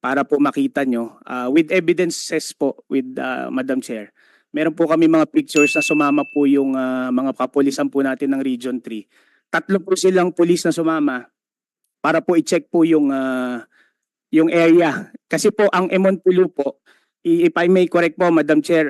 para po makita nyo. With evidences po with Madam Chair. Meron po kami mga pictures na sumama po yung mga kapulisan po natin ng Region 3. Tatlo po silang pulis na sumama para po i-check po yung area. Kasi po ang Emon Pulo po, if I may correct po Madam Chair,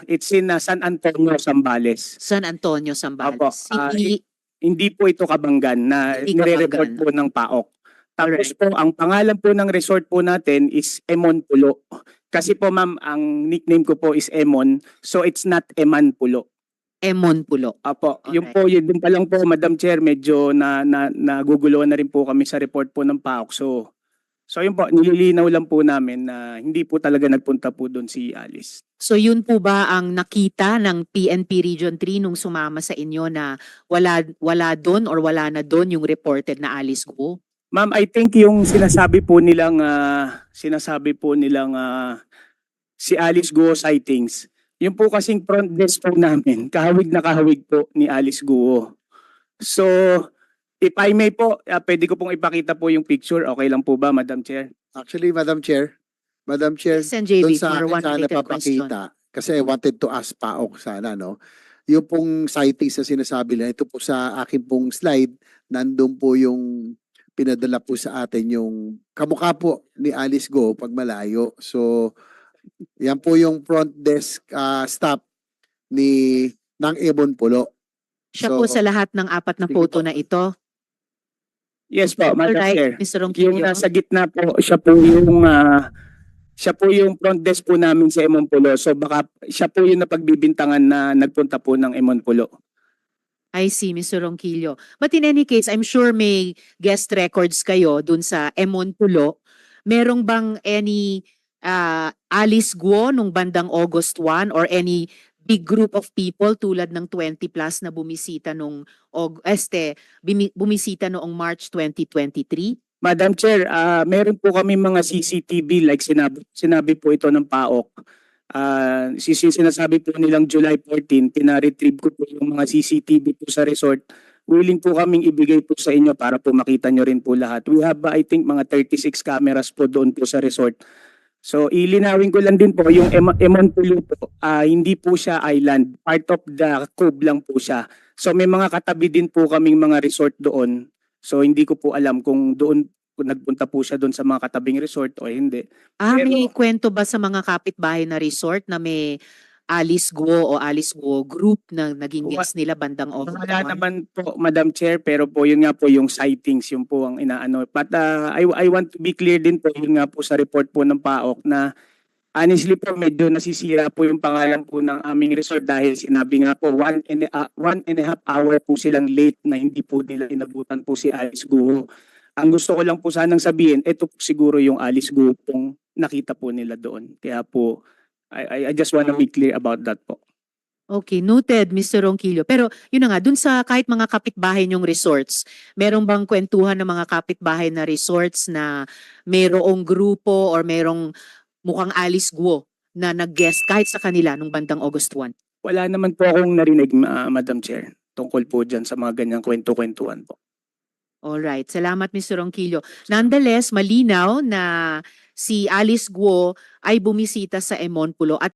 it's in San Antonio, Zambales. San Antonio, Opo, Zambales. hindi po ito Kabanggan na Hindi nire-report Kabanggan. po ng PAOK. Tapos Alright. po, ang pangalan po ng resort po natin is Emon Pulo. Kasi po ma'am, ang nickname ko po is Emon, so it's not Eman Pulo. Emon Pulo. Apo, yun Alright. po, yun pa lang po Madam Chair, medyo naguguluhan na rin po kami sa report po ng PAOK. So yun po, nililinaw lang po namin na hindi po talaga nagpunta po doon si Alice. So yun po ba ang nakita ng PNP Region 3 nung sumama sa inyo na wala doon or wala na doon yung reported na Alice Guo? Ma'am, I think yung sinasabi po nilang si Alice Guo sightings, yung po kasing front desk po namin, kahawig na kahawig po ni Alice Guo. So, if I may po, pwede ko pong ipakita po yung picture. Okay lang po ba, Madam Chair? Actually, Madam Chair, Yes, NJB, doon sa for akin one sana related question. papakita, kasi I wanted to ask PAOK sana, no? Yung pong sightings na sinasabi nila, ito po sa akin pong slide, nandun po yung pinadala po sa atin yung kamukha po ni Alice Guo pag malayo. So, yan po yung front desk staff ng Ebon Pulo. Siya po So, sa lahat ng apat na sige photo po. na ito. Yes po, Madam Chair. Alright, Mr. Yung Ronquillo. nasa gitna po, siya po yung front desk po namin sa Emon Pulo. So baka siya po yung napagbibintangan na nagpunta po ng Emon Pulo. I see, Mr. Ronquillo. But in any case, I'm sure may guest records kayo dun sa Emon Pulo. Merong bang any Alice Guo nung bandang August 1 or any big group of people tulad ng 20 plus na bumisita bumisita noong March 2023? Madam Chair, meron po kami mga CCTV like sinabi po ito ng PAOK. Sinasabi po nilang July 14, pina-retrieve ko po yung mga CCTV po sa resort. Willing po kaming ibigay po sa inyo para po makita nyo rin po lahat. We have I think mga 36 cameras po doon po sa resort. So ilinawin ko lang din po yung Emon Pulo po, hindi po siya island. Part of the cove lang po siya. So may mga katabi din po kaming mga resort doon. So hindi ko po alam kung doon kung nagpunta po siya doon sa mga katabing resort o hindi. May kwento ba sa mga kapitbahay na resort na may Alice Guo o Alice Guo group na naging guest nila bandang August 1? Wala naman po, Madam Chair, pero po yun nga po yung sightings, yun po ang inaano. But I want to be clear din po, yun nga po sa report po ng PAOK na honestly po medyo nasisira po yung pangalan po ng aming resort dahil sinabi nga po 1.5 hour po silang late na hindi po nila inabutan po si Alice Guo. Ang gusto ko lang po sanang sabihin, ito po siguro yung Alice Guo pong nakita po nila doon. Kaya po, I just want to be clear about that po. Okay, noted, Mr. Ronquillo. Pero yun na nga, dun sa kahit mga kapitbahay niyong resorts, merong bang kwentuhan ng mga kapitbahay na resorts na mayroong grupo or merong mukhang Alice Guo na nag-guest kahit sa kanila nung bandang August 1? Wala naman po akong narinig, Madam Chair, tungkol po dyan sa mga ganyang kwento-kwentuhan po. Alright, salamat Mr. Ronquillo. Nonetheless, malinaw na si Alice Guo ay bumisita sa Emon Pulo at